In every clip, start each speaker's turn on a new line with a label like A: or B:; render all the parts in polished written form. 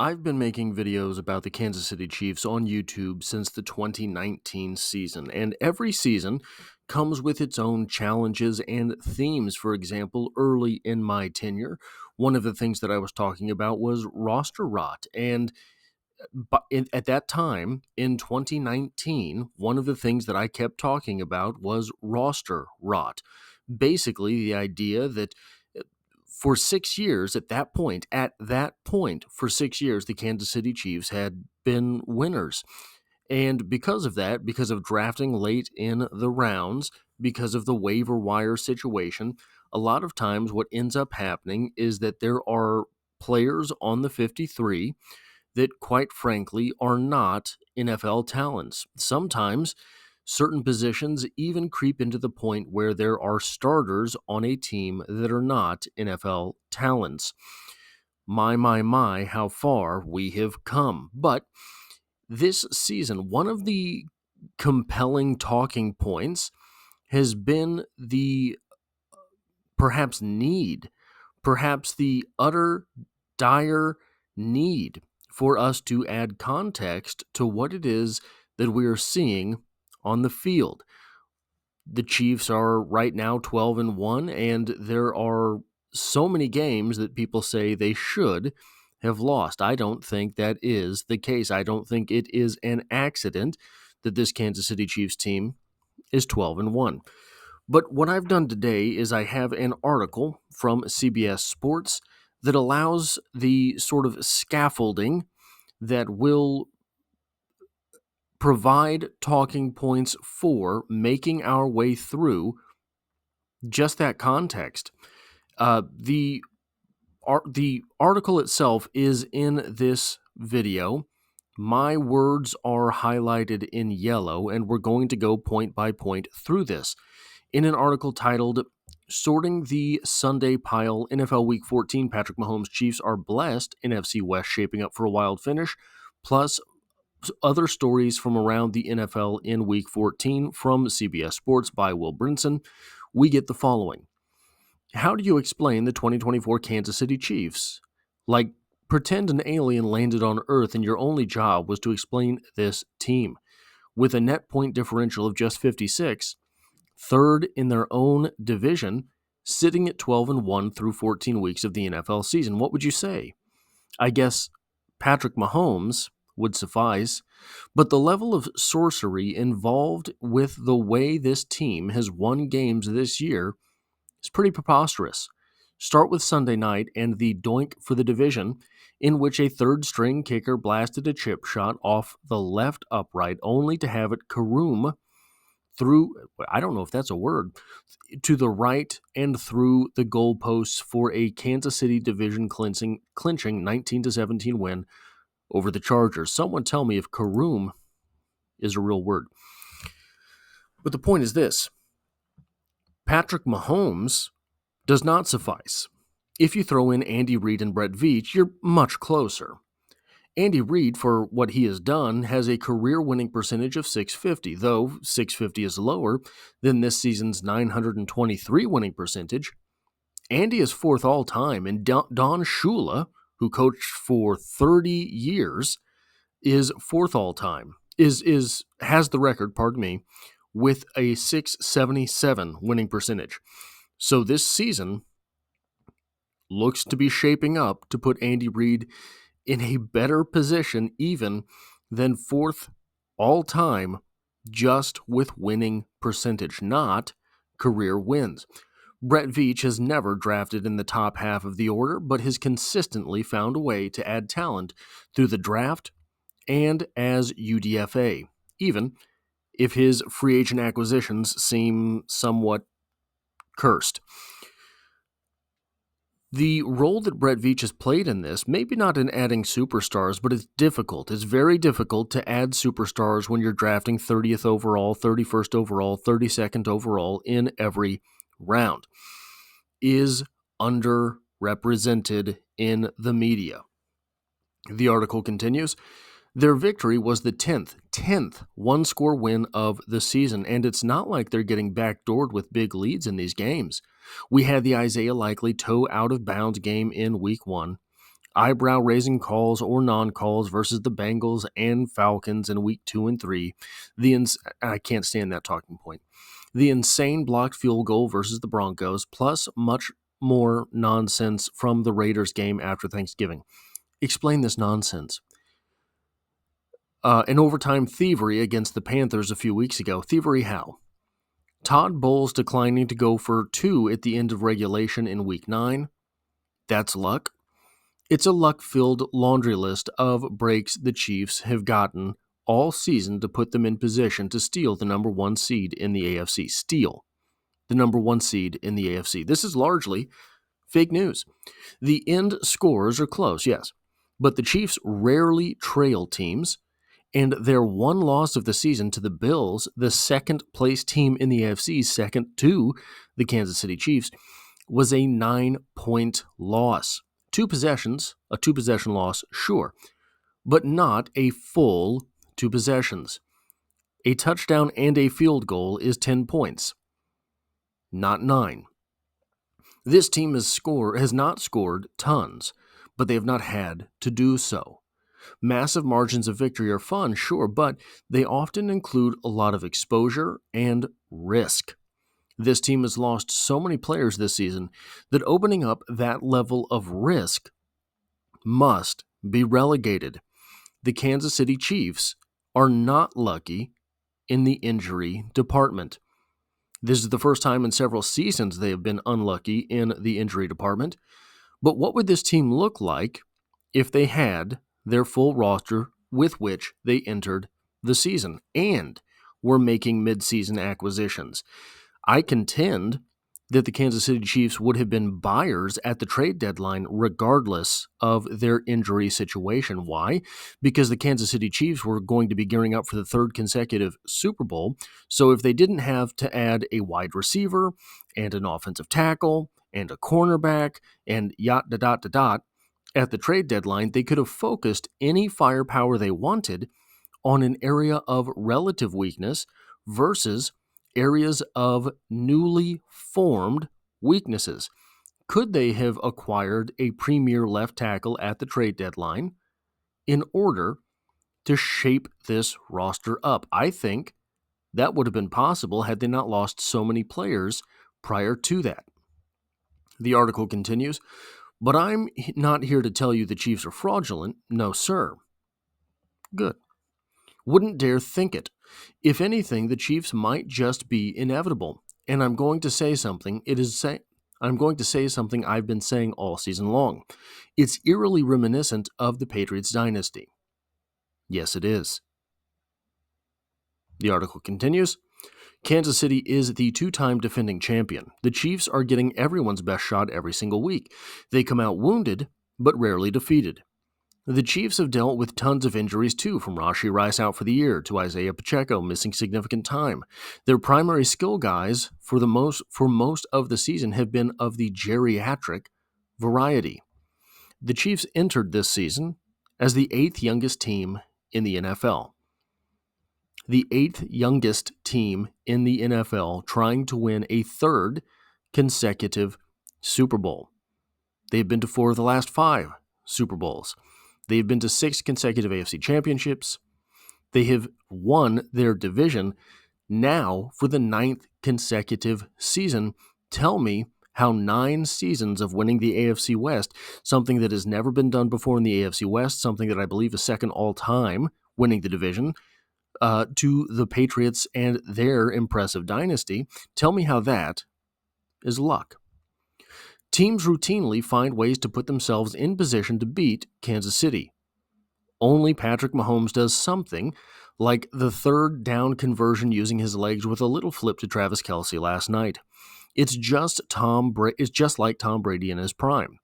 A: I've been making videos about the Kansas City Chiefs on YouTube since the 2019 season, and every season comes with its own challenges and themes. For example, early in my tenure, one of the things that I was talking about was roster rot, and at that time in 2019, one of the things that I kept talking about was roster rot. Basically, the idea that for 6 years at that point, for 6 years, the Kansas City Chiefs had been winners. And because of that, because of drafting late in the rounds, because of the waiver wire situation, a lot of times what ends up happening is that there are players on the 53 that, quite frankly, are not NFL talents. Sometimes certain positions even creep into the point where there are starters on a team that are not NFL talents. My, how far we have come. But this season, one of the compelling talking points has been the perhaps the utter dire need for us to add context to what it is that we are seeing on the field. The Chiefs are right now 12-1, and there are so many games that people say they should have lost. I don't think that is the case. I don't think it is an accident that this Kansas City Chiefs team is 12-1. But what I've done today is I have an article from CBS Sports that allows the sort of scaffolding that will provide talking points for making our way through just that context. The article itself is in this video. My words are highlighted in yellow, and we're going to go point by point through this. In an article titled, Sorting the Sunday Pile, NFL Week 14, Patrick Mahomes' Chiefs are blessed, NFC West shaping up for a wild finish, plus other stories from around the NFL in Week 14 from CBS Sports by Will Brinson, we get the following. How do you explain the 2024 Kansas City Chiefs? Like, pretend an alien landed on Earth and your only job was to explain this team. With a net point differential of just 56, third in their own division, sitting at 12-1 through 14 weeks of the NFL season, what would you say? I guess Patrick Mahomes would suffice, but the level of sorcery involved with the way this team has won games this year is pretty preposterous. Start with Sunday night and the doink for the division, in which a third-string kicker blasted a chip shot off the left upright, only to have it caroom through, I don't know if that's a word, to the right and through the goalposts for a Kansas City division clinching 19-17 win over the Chargers. Someone tell me if caroom is a real word. But the point is this. Patrick Mahomes does not suffice. If you throw in Andy Reid and Brett Veach, you're much closer. Andy Reid, for what he has done, has a career-winning percentage of .650, though .650 is lower than this season's .923 winning percentage. Andy is fourth all-time, and Don Shula, who coached for 30 years, is fourth all-time, has the record, with a .677 winning percentage. So this season looks to be shaping up to put Andy Reid in a better position even than fourth all-time, just with winning percentage, not career wins. Brett Veach has never drafted in the top half of the order, but has consistently found a way to add talent through the draft and as UDFA, even if his free agent acquisitions seem somewhat cursed. The role that Brett Veach has played in this, maybe not in adding superstars, but it's difficult. It's very difficult to add superstars when you're drafting 30th overall, 31st overall, 32nd overall in every round, is underrepresented in the media. The article continues, their victory was the 10th one-score win of the season, and it's not like they're getting backdoored with big leads in these games. We had the Isaiah Likely toe out-of-bounds game in Week 1. eyebrow-raising calls or non-calls versus the Bengals and Falcons in Week 2 and 3. I can't stand that talking point. The insane blocked field goal versus the Broncos, plus much more nonsense from the Raiders game after Thanksgiving. Explain this nonsense. An overtime thievery against the Panthers a few weeks ago. Thievery how? Todd Bowles declining to go for 2 at the end of regulation in Week 9. That's luck. It's a luck-filled laundry list of breaks the Chiefs have gotten all season to put them in position to steal the number 1 seed in the AFC. Steal the number 1 seed in the AFC. This is largely fake news. The end scores are close, yes, but the Chiefs rarely trail teams, and their one loss of the season to the Bills, the second-place team in the AFC, second to the Kansas City Chiefs, was a 9-point loss. 2 possessions, a 2-possession loss, sure, but not a full 2 possessions. A touchdown and a field goal is 10 points, not 9. This team has not scored tons, but they have not had to do so. Massive margins of victory are fun, sure, but they often include a lot of exposure and risk. This team has lost so many players this season that opening up that level of risk must be relegated. The Kansas City Chiefs are not lucky in the injury department. This is the first time in several seasons they have been unlucky in the injury department. But what would this team look like if they had their full roster with which they entered the season and were making mid-season acquisitions? I contend that the Kansas City Chiefs would have been buyers at the trade deadline regardless of their injury situation. Why? Because the Kansas City Chiefs were going to be gearing up for the 3rd consecutive Super Bowl. So if they didn't have to add a wide receiver and an offensive tackle and a cornerback and at the trade deadline, they could have focused any firepower they wanted on an area of relative weakness versus areas of newly formed weaknesses. Could they have acquired a premier left tackle at the trade deadline in order to shape this roster up? I think that would have been possible had they not lost so many players prior to that. The article continues, but I'm not here to tell you the Chiefs are fraudulent. No, sir. Good. Wouldn't dare think it. If anything, the Chiefs might just be inevitable. And I'm going to say something. I'm going to say something I've been saying all season long. It's eerily reminiscent of the Patriots dynasty. Yes, it is. The article continues. Kansas City is the 2-time defending champion. The Chiefs are getting everyone's best shot every single week. They come out wounded, but rarely defeated. The Chiefs have dealt with tons of injuries too, from Rashee Rice out for the year to Isaiah Pacheco missing significant time. Their primary skill guys for most of the season have been of the geriatric variety. The Chiefs entered this season as the 8th youngest team in the NFL. The 8th youngest team in the NFL trying to win a 3rd consecutive Super Bowl. They've been to 4 of the last 5 Super Bowls. They've been to 6 consecutive AFC championships. They have won their division now for the 9th consecutive season. Tell me how 9 seasons of winning the AFC West, something that has never been done before in the AFC West, something that I believe is second all-time winning the division, to the Patriots and their impressive dynasty. Tell me how that is luck. Teams routinely find ways to put themselves in position to beat Kansas City. Only Patrick Mahomes does something, like the 3rd down conversion using his legs with a little flip to Travis Kelce last night. It's just like Tom Brady in his prime.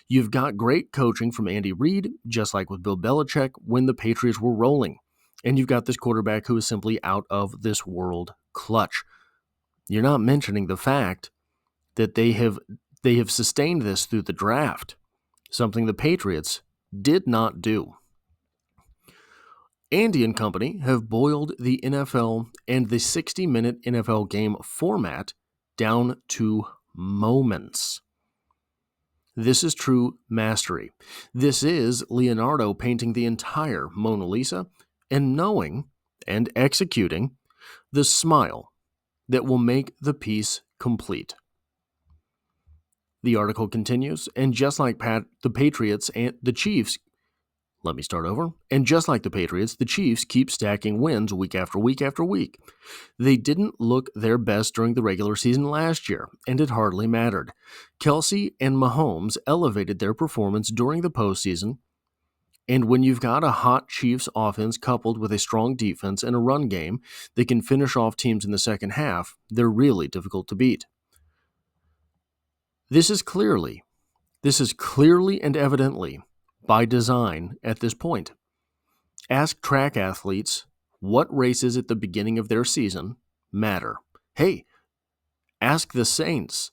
A: You've got great coaching from Andy Reid, just like with Bill Belichick when the Patriots were rolling. And you've got this quarterback who is simply out of this world clutch. You're not mentioning the fact that they have sustained this through the draft, something the Patriots did not do. Andy and company have boiled the NFL and the 60-minute NFL game format down to moments. This is true mastery. This is Leonardo painting the entire Mona Lisa and knowing and executing the smile that will make the piece complete. The article continues, and just like the Patriots and the Chiefs, and just like the Patriots, the Chiefs keep stacking wins week after week after week. They didn't look their best during the regular season last year, and it hardly mattered. Kelce and Mahomes elevated their performance during the postseason, and when you've got a hot Chiefs offense coupled with a strong defense and a run game that can finish off teams in the second half, they're really difficult to beat. This is clearly and evidently by design at this point. Ask track athletes what races at the beginning of their season matter. Hey, ask the Saints,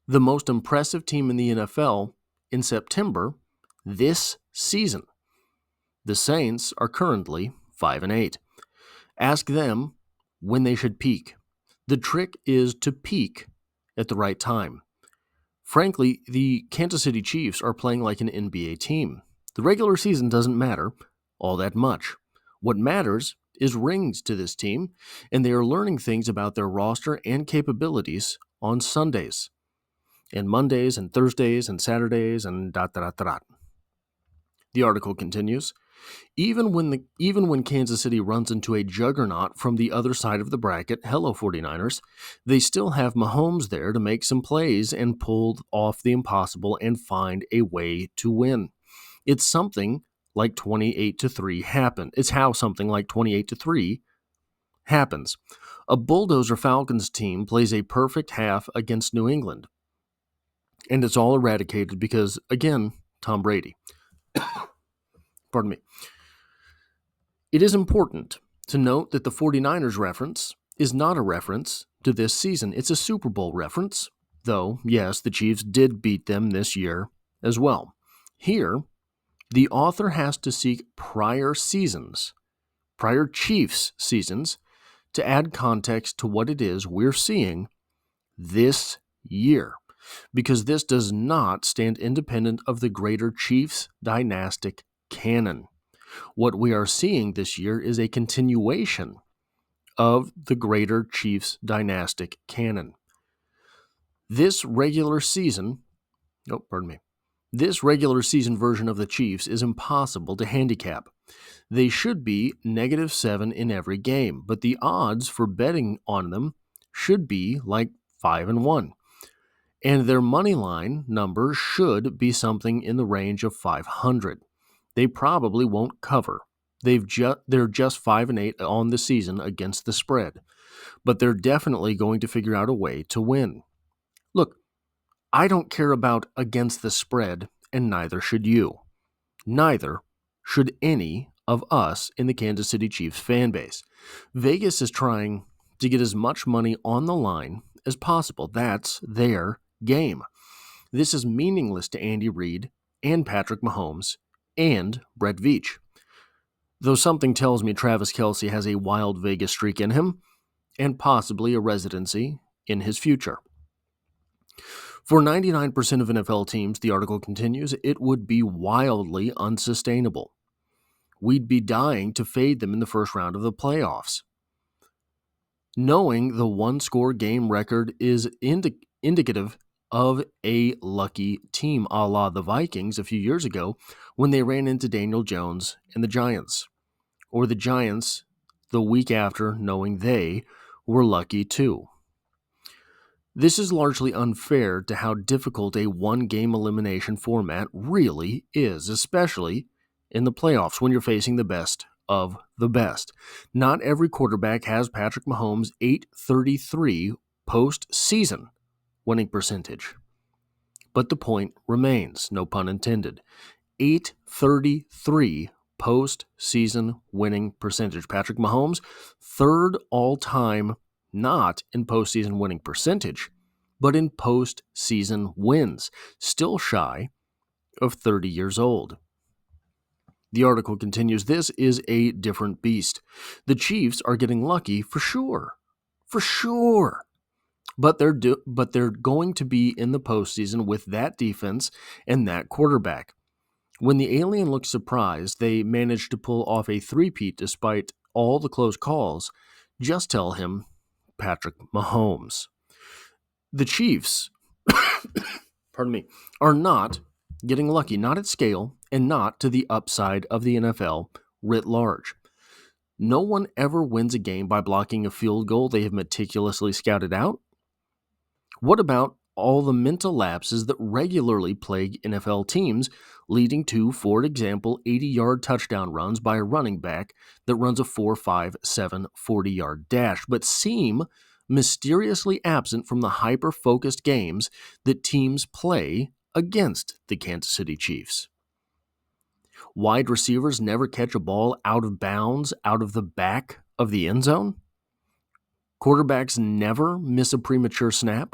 A: the most impressive team in the NFL in September this season. The Saints are currently 5-8. Ask them when they should peak. The trick is to peak at the right time. Frankly, the Kansas City Chiefs are playing like an NBA team. The regular season doesn't matter all that much. What matters is rings to this team, and they are learning things about their roster and capabilities on Sundays, and Mondays, and Thursdays, and Saturdays, and dot. The article continues. Even when Kansas City runs into a juggernaut from the other side of the bracket, hello 49ers, they still have Mahomes there to make some plays and pull off the impossible and find a way to win. It's something like 28-3 happen. It's how something like 28-3 happens. A bulldozer Falcons team plays a perfect half against New England, and it's all eradicated because, again, Tom Brady. Pardon me. It is important to note that the 49ers reference is not a reference to this season. It's a Super Bowl reference, though, yes, the Chiefs did beat them this year as well. Here, the author has to seek prior Chiefs seasons, to add context to what it is we're seeing this year, because this does not stand independent of the greater Chiefs dynastic canon. What we are seeing this year is a continuation of the greater Chiefs dynastic canon. This regular season version of the Chiefs is impossible to handicap. They should be -7 in every game, but the odds for betting on them should be like 5-1. And their money line number should be something in the range of 500. They probably won't cover. They're just 5-8 on the season against the spread, but they're definitely going to figure out a way to win. Look, I don't care about against the spread, and neither should you. Neither should any of us in the Kansas City Chiefs fan base. Vegas is trying to get as much money on the line as possible. That's their game. This is meaningless to Andy Reid and Patrick Mahomes and Brett Veach. Though something tells me Travis Kelce has a wild Vegas streak in him, and possibly a residency in his future. For 99% of NFL teams, the article continues, it would be wildly unsustainable. We'd be dying to fade them in the first round of the playoffs. Knowing the one-score game record is indicative of a lucky team, a la the Vikings a few years ago when they ran into Daniel Jones and the Giants, or the Giants the week after, knowing they were lucky too. This is largely unfair to how difficult a one-game elimination format really is, especially in the playoffs when you're facing the best of the best. Not every quarterback has Patrick Mahomes' .833 postseason winning percentage. But the point remains, no pun intended. .833 postseason winning percentage. Patrick Mahomes, third all-time, not in postseason winning percentage, but in postseason wins, still shy of 30 years old. The article continues, this is a different beast. The Chiefs are getting lucky for sure. For sure. But they're going to be in the postseason with that defense and that quarterback. When the alien looks surprised, they manage to pull off a three-peat despite all the close calls. Just tell him, Patrick Mahomes. The Chiefs, pardon me, are not getting lucky, not at scale, and not to the upside of the NFL writ large. No one ever wins a game by blocking a field goal they have meticulously scouted out. What about all the mental lapses that regularly plague NFL teams, leading to, for example, 80-yard touchdown runs by a running back that runs a 4.57 40-yard dash, but seem mysteriously absent from the hyper-focused games that teams play against the Kansas City Chiefs? Wide receivers never catch a ball out of bounds out of the back of the end zone? Quarterbacks never miss a premature snap?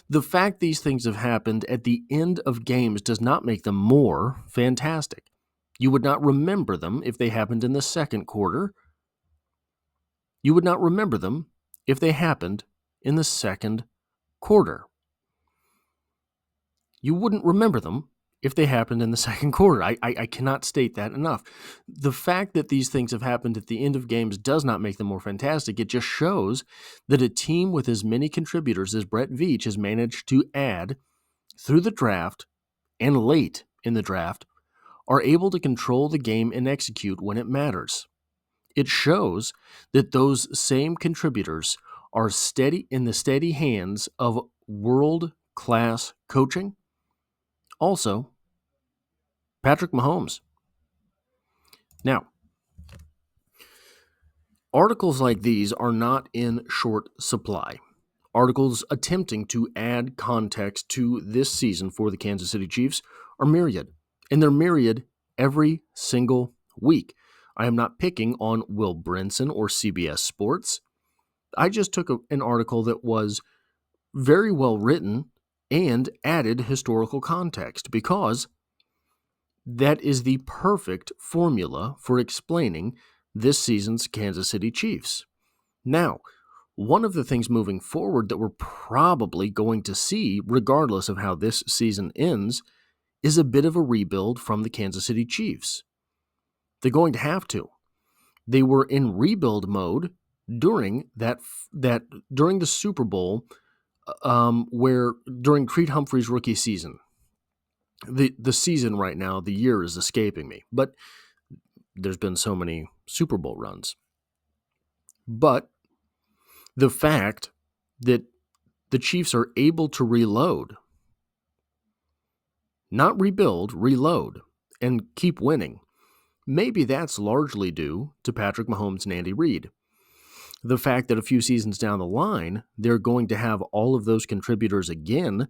A: The fact these things have happened at the end of games does not make them more fantastic. You would not remember them if they happened in the second quarter. You would not remember them if they happened in the second quarter. You wouldn't remember them if they happened in the second quarter. I cannot state that enough. The fact that these things have happened at the end of games does not make them more fantastic. It just shows that a team with as many contributors as Brett Veach has managed to add through the draft and late in the draft are able to control the game and execute when it matters. It shows that those same contributors are steady in the steady hands of world-class coaching. Also, Patrick Mahomes. Now, articles like these are not in short supply. Articles attempting to add context to this season for the Kansas City Chiefs are myriad, and they're myriad every single week. I am not picking on Will Brinson or CBS Sports. I just took an article that was very well written and added historical context because that is the perfect formula for explaining this season's Kansas City Chiefs. Now, one of the things moving forward that we're probably going to see, regardless of how this season ends, is a bit of a rebuild from the Kansas City Chiefs. They're going to have to. They were in rebuild mode during during the Super Bowl, during Creed Humphrey's rookie season. The season right now, the year is escaping me, but there's been so many Super Bowl runs. But the fact that the Chiefs are able to reload, not rebuild, reload, and keep winning, maybe that's largely due to Patrick Mahomes and Andy Reid. The fact that a few seasons down the line, they're going to have all of those contributors again,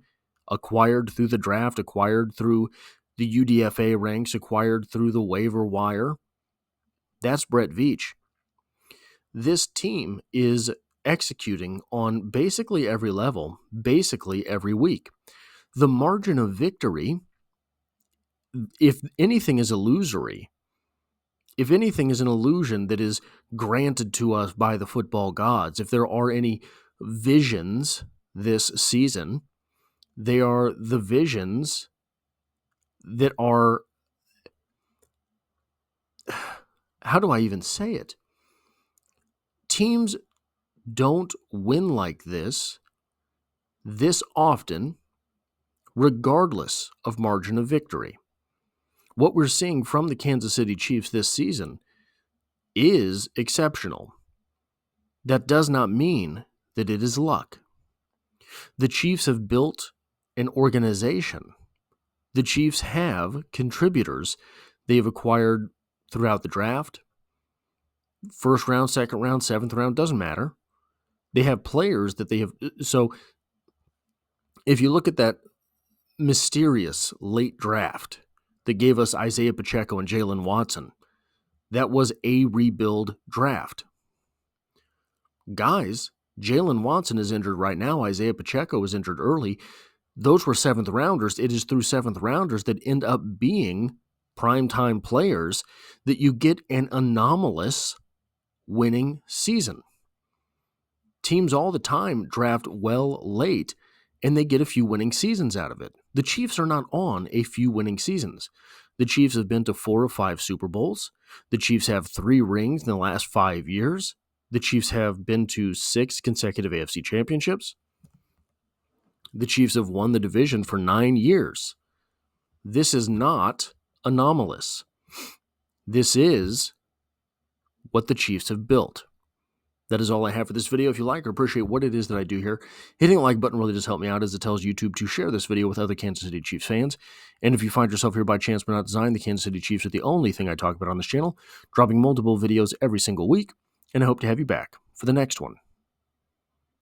A: acquired through the draft, acquired through the UDFA ranks, acquired through the waiver wire. That's Brett Veach. This team is executing on basically every level, basically every week. The margin of victory, if anything, is illusory. If anything is an illusion that is granted to us by the football gods, if there are any visions this season, they are the visions that are, how do I even say it? Teams don't win like this often, regardless of margin of victory. What we're seeing from the Kansas City Chiefs this season is exceptional. That does not mean that it is luck. The Chiefs have built an organization. The Chiefs have contributors they have acquired throughout the draft. First round, second round, seventh round, doesn't matter. They have players that they have. So if you look at that mysterious late draft that gave us Isaiah Pacheco and Jalen Watson, that was a rebuild draft. Guys, Jalen Watson is injured right now. Isaiah Pacheco is injured early. Those were seventh rounders. It is through seventh rounders that end up being primetime players that you get an anomalous winning season. Teams all the time draft well late, and they get a few winning seasons out of it. The Chiefs are not on a few winning seasons. The Chiefs have been to 4 of 5 Super Bowls. The Chiefs have 3 rings in the last 5 years. The Chiefs have been to 6 consecutive AFC championships. The Chiefs have won the division for 9 years. This is not anomalous. This is what the Chiefs have built. That is all I have for this video. If you like or appreciate what it is that I do here, hitting the like button really does help me out, as it tells YouTube to share this video with other Kansas City Chiefs fans. And if you find yourself here by chance but not design, the Kansas City Chiefs are the only thing I talk about on this channel, dropping multiple videos every single week, and I hope to have you back for the next one.